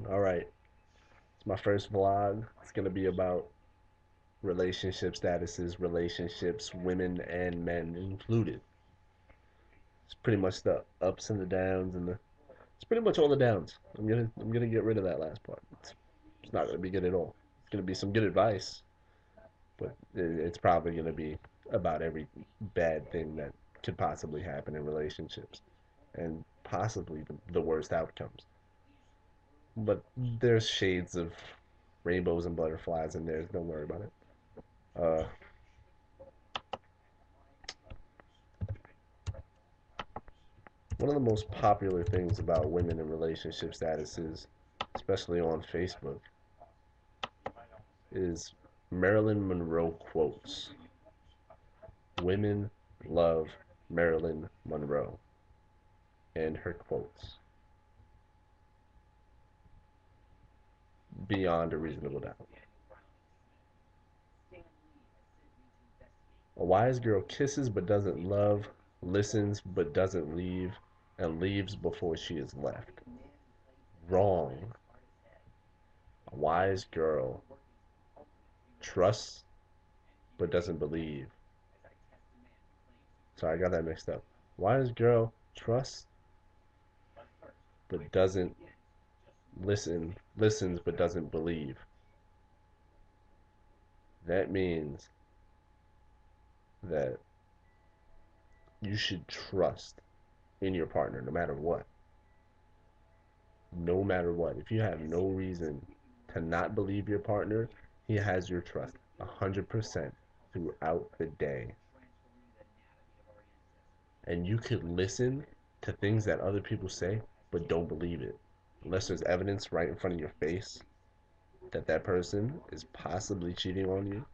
All right, it's my first vlog. It's gonna be about relationship statuses, relationships, women and men included. It's pretty much the ups and the downs and the it's pretty much all the downs. I'm gonna get rid of that last part. It's not gonna be good at all. It's gonna be some good advice, but it's probably gonna be about every bad thing that could possibly happen in relationships and possibly the worst outcomes. But there's shades of rainbows and butterflies in there. Don't worry about it. Uh, One of the most popular things about women in relationship statuses, especially on Facebook, is Marilyn Monroe quotes. Women love Marilyn Monroe and her quotes beyond a reasonable doubt. A wise girl kisses but doesn't love, listens but doesn't leave, and leaves before she is left. Wrong. A wise girl trusts but doesn't believe. Sorry, I got that mixed up. Wise girl trusts but doesn't listen, listens but doesn't believe. That means that you should trust in your partner no matter what. No matter what. If you have no reason to not believe your partner, he has your trust 100% throughout the day. And you could listen to things that other people say, but don't believe it. Unless there's evidence right in front of your face that that person is possibly cheating on you,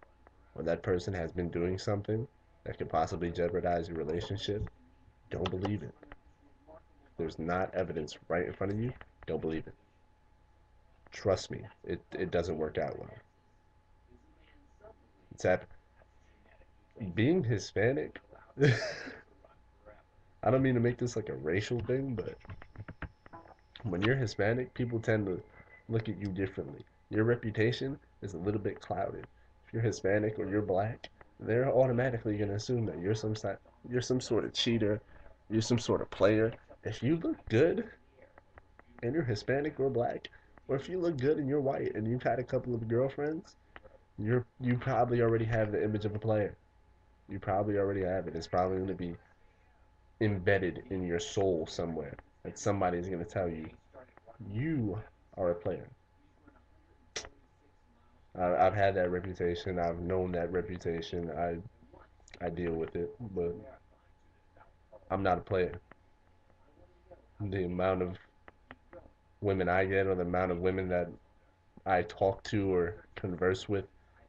or that person has been doing something that could possibly jeopardize your relationship, don't believe it. If there's not evidence right in front of you, don't believe it. Trust me, it doesn't work out well. It's hap- Being Hispanic. I don't mean to make this like a racial thing, but when you're Hispanic, people tend to look at you differently. Your reputation is a little bit clouded. If you're Hispanic or you're black, they're automatically gonna assume that you're some sort of cheater, you're some sort of player. If you look good and you're Hispanic or black, or if you look good and you're white and you've had a couple of girlfriends, you probably already have the image of a player. You probably already have it. It's probably going to be embedded in your soul somewhere that somebody's going to tell you you are a player. I've had that reputation. I've known that reputation. I deal with it, but I'm not a player. The amount of women I get, or the amount of women that I talk to or converse with,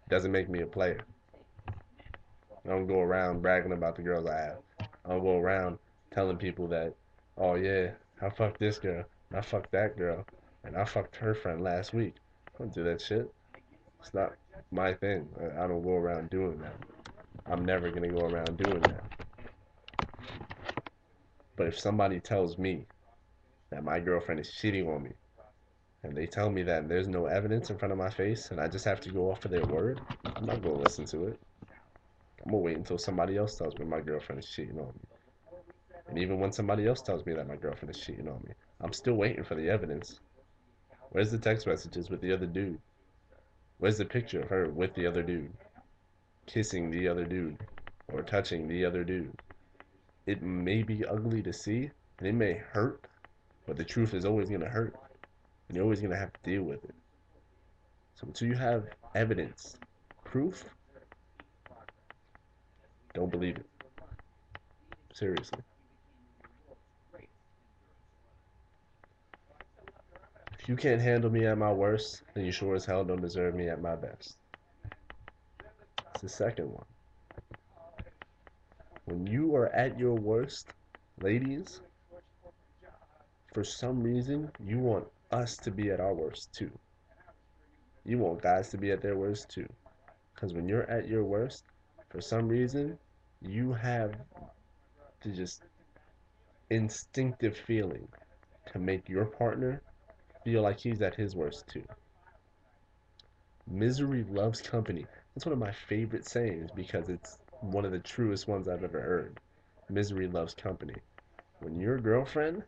doesn't make me a player. I don't go around bragging about the girls I have. I don't go around telling people that, oh yeah, I fucked this girl, and I fucked that girl, and I fucked her friend last week. I don't do that shit. It's not my thing. I don't go around doing that. I'm never gonna go around doing that. But if somebody tells me that my girlfriend is cheating on me, and they tell me that there's no evidence in front of my face, and I just have to go off of their word, I'm not gonna listen to it. I'm gonna wait until somebody else tells me my girlfriend is cheating on me. And even when somebody else tells me that my girlfriend is cheating on me, I'm still waiting for the evidence. Where's the text messages with the other dude? Where's the picture of her with the other dude? Kissing the other dude or touching the other dude? It may be ugly to see and it may hurt, but the truth is always going to hurt and you're always going to have to deal with it. So until you have evidence, proof, don't believe it. Seriously. If you can't handle me at my worst, then you sure as hell don't deserve me at my best. It's the second one. When you are at your worst, ladies, for some reason, you want us to be at our worst too. You want guys to be at their worst too. Because when you're at your worst, for some reason, you have the just instinctive feeling to make your partner feel like he's at his worst too. Misery loves company. That's one of my favorite sayings because it's one of the truest ones I've ever heard. Misery loves company. When your girlfriend,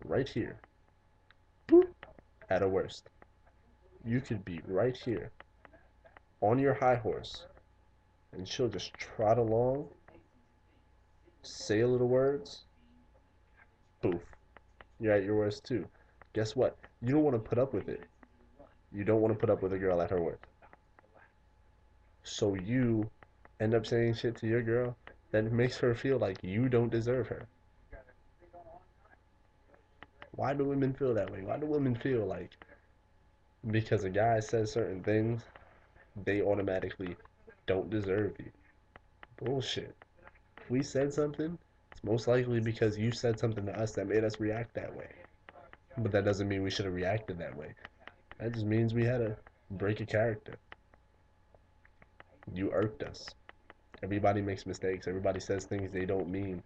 right here, boop, at her worst, you could be right here on your high horse and she'll just trot along, say a little words, poof, you're at your worst too. Guess what? You don't want to put up with it. You don't want to put up with a girl at her worst. So you end up saying shit to your girl that makes her feel like you don't deserve her. Why do women feel that way? Why do women feel like because a guy says certain things, they automatically don't deserve you? Bullshit. If we said something, it's most likely because you said something to us that made us react that way. But that doesn't mean we should have reacted that way. That just means we had to break a character. You irked us. Everybody makes mistakes. Everybody says things they don't mean.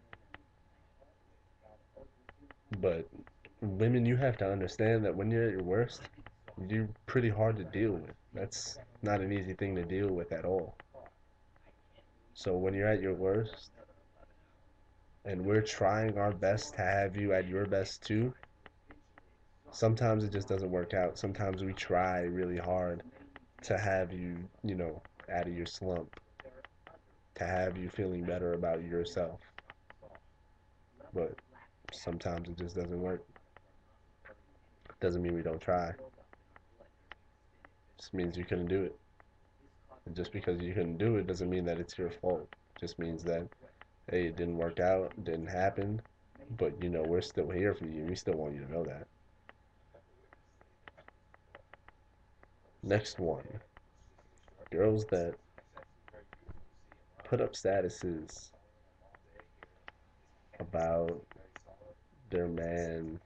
But women, you have to understand that when you're at your worst, you're pretty hard to deal with. That's not an easy thing to deal with at all. So when you're at your worst, and we're trying our best to have you at your best too, sometimes it just doesn't work out. Sometimes we try really hard to have you, out of your slump, to have you feeling better about yourself. But sometimes it just doesn't work. Doesn't mean we don't try. Just means you couldn't do it. And just because you couldn't do it doesn't mean that it's your fault. It just means that, hey, it didn't work out, it didn't happen, but we're still here for you. We still want you to know that. Next one. Girls that put up statuses about their man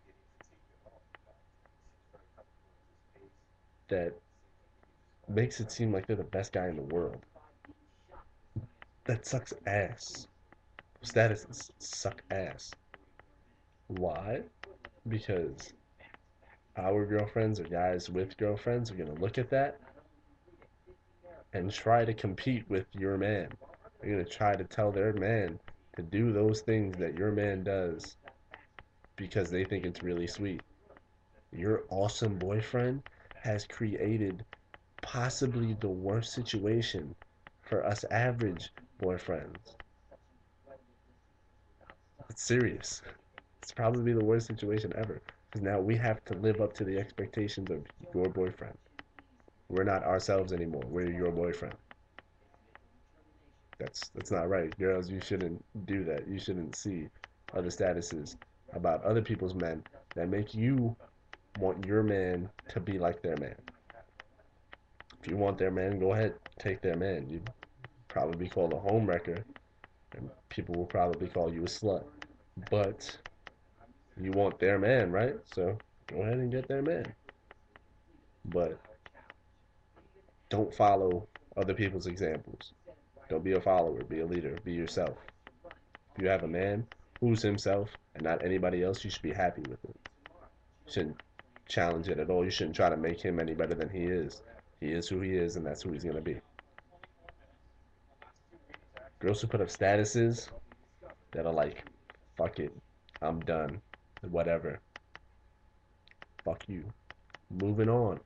that makes it seem like they're the best guy in the world. That sucks ass. Statuses suck ass. Why? Because our girlfriends or guys with girlfriends are going to look at that and try to compete with your man. They're going to try to tell their man to do those things that your man does because they think it's really sweet. Your awesome boyfriend has created possibly the worst situation for us average boyfriends. It's serious. It's probably the worst situation ever because now we have to live up to the expectations of your boyfriend. We're not ourselves anymore. We're your boyfriend. That's not right. Girls, you shouldn't do that. You shouldn't see other statuses about other people's men that make you want your man to be like their man. If you want their man, go ahead, take their man. You probably be called a homewrecker, and people will probably call you a slut. But you want their man, right? So go ahead and get their man. But don't follow other people's examples. Don't be a follower. Be a leader. Be yourself. If you have a man who's himself and not anybody else, you should be happy with it. You shouldn't challenge it at all. You shouldn't try to make him any better than he is. He is who he is, and that's who he's gonna be. Girls who put up statuses that are like, fuck it, I'm done, whatever, fuck you, moving on.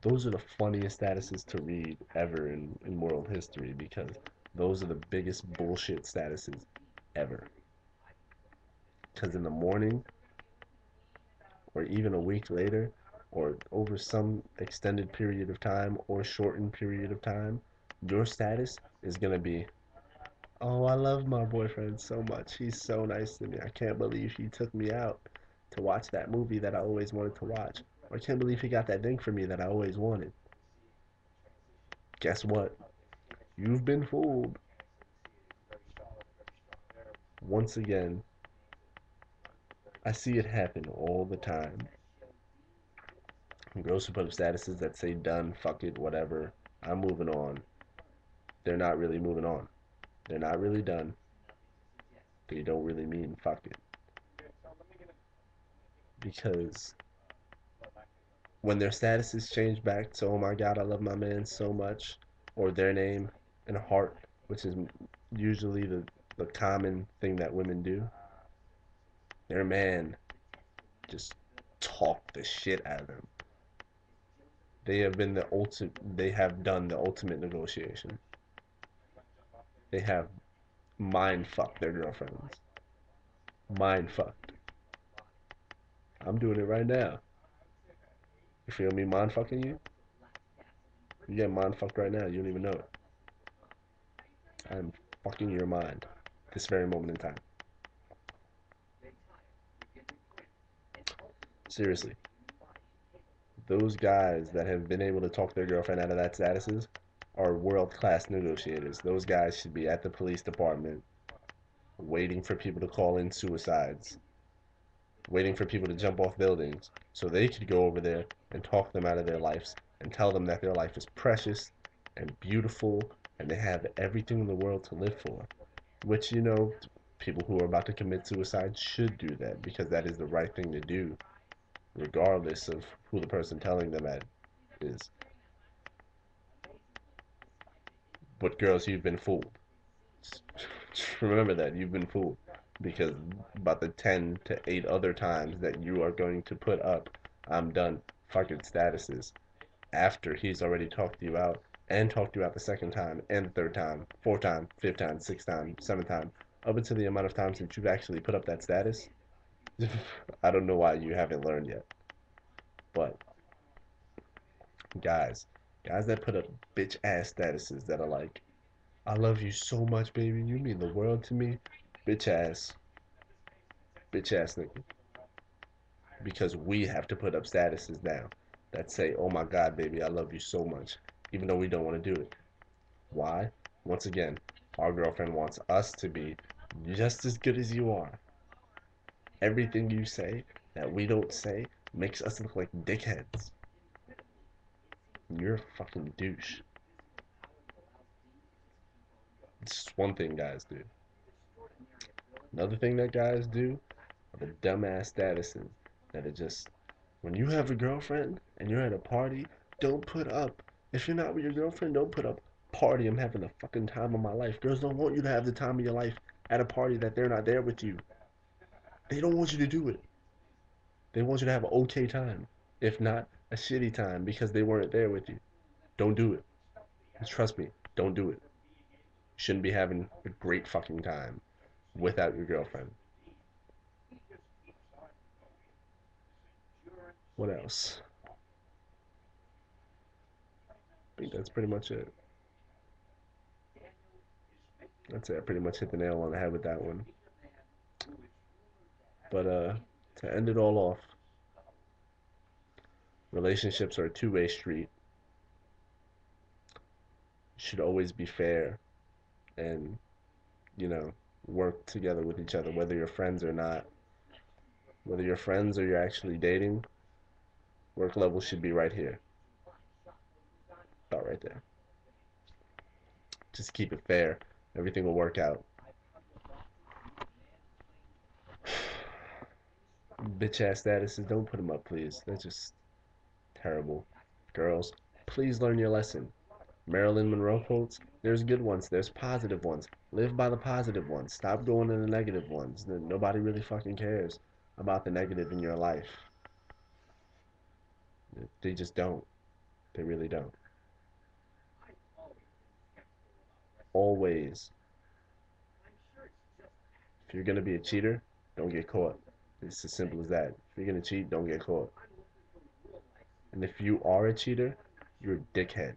Those are the funniest statuses to read ever in world history because those are the biggest bullshit statuses ever. Because in the morning, or even a week later, or over some extended period of time or shortened period of time, your status is going to be, oh, I love my boyfriend so much. He's so nice to me. I can't believe he took me out to watch that movie that I always wanted to watch. Or I can't believe he got that thing for me that I always wanted. Guess what? You've been fooled. Once again, I see it happen all the time. Girls who put up statuses that say done, fuck it, whatever, I'm moving on. They're not really moving on. They're not really done. They don't really mean fuck it. because when their statuses change back to "Oh my God, I love my man so much," or their name and heart, which is usually the common thing that women do, their man just talk the shit out of them. They have been the ultimate. They have done the ultimate negotiation. They have mind fucked their girlfriends. Mind fucked. I'm doing it right now. You feel me? Mind fucking you? You get mind fucked right now. You don't even know it. I'm fucking your mind. This very moment in time. Seriously. Those guys that have been able to talk their girlfriend out of that statuses are world class negotiators. Those guys should be at the police department waiting for people to call in suicides, waiting for people to jump off buildings so they could go over there and talk them out of their lives and tell them that their life is precious and beautiful and they have everything in the world to live for. Which, people who are about to commit suicide should do that because that is the right thing to do, regardless of who the person telling them that is. But girls, you've been fooled. Just remember that you've been fooled because about the 10 to 8 other times that you are going to put up "I'm done" fucking statuses after he's already talked you out and talked you out the second time and the third time, fourth time, fifth time, sixth time, seventh time, up until the amount of times that you've actually put up that status. I don't know why you haven't learned yet. But guys, guys that put up bitch ass statuses that are like, "I love you so much, baby. You mean the world to me." Bitch ass, bitch ass nigga. Because we have to put up statuses now that say, "Oh my God, baby, I love you so much," even though we don't want to do it. Why? Once again, our girlfriend wants us to be just as good as you are. Everything you say that we don't say makes us look like dickheads. You're a fucking douche. It's just one thing guys do. Another thing that guys do are the dumbass statuses that are just, when you have a girlfriend and you're at a party, don't put up. If you're not with your girlfriend, don't put up "Party, I'm having the fucking time of my life." Girls don't want you to have the time of your life at a party that they're not there with you. They don't want you to do it. They want you to have an okay time, if not a shitty time, because they weren't there with you. Don't do it. Trust me, don't do it. You shouldn't be having a great fucking time without your girlfriend. What else? I think that's pretty much it. That's it. I pretty much hit the nail on the head with that one. But to end it all off, relationships are a two-way street. You should always be fair and, you know, work together with each other, whether you're friends or not. Whether you're friends or you're actually dating, work level should be right here. About right there. Just keep it fair. Everything will work out. Bitch ass statuses, don't put them up, please. They're just terrible. Girls, please learn your lesson. Marilyn Monroe quotes, there's good ones, there's positive ones. Live by the positive ones. Stop going to the negative ones. Nobody really fucking cares about the negative in your life. They just don't. They really don't. Always, if you're gonna be a cheater, don't get caught. It's as simple as that. If you're gonna cheat, don't get caught. And if you are a cheater, you're a dickhead.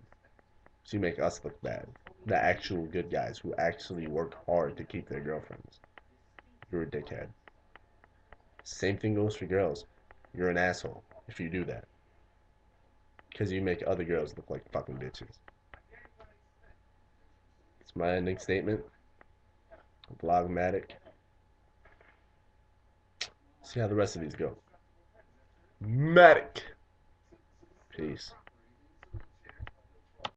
So you make us look bad. The actual good guys who actually work hard to keep their girlfriends. You're a dickhead. Same thing goes for girls. You're an asshole if you do that. Because you make other girls look like fucking bitches. It's my ending statement. Vlogmatic. See how the rest of these go. Matic. Peace.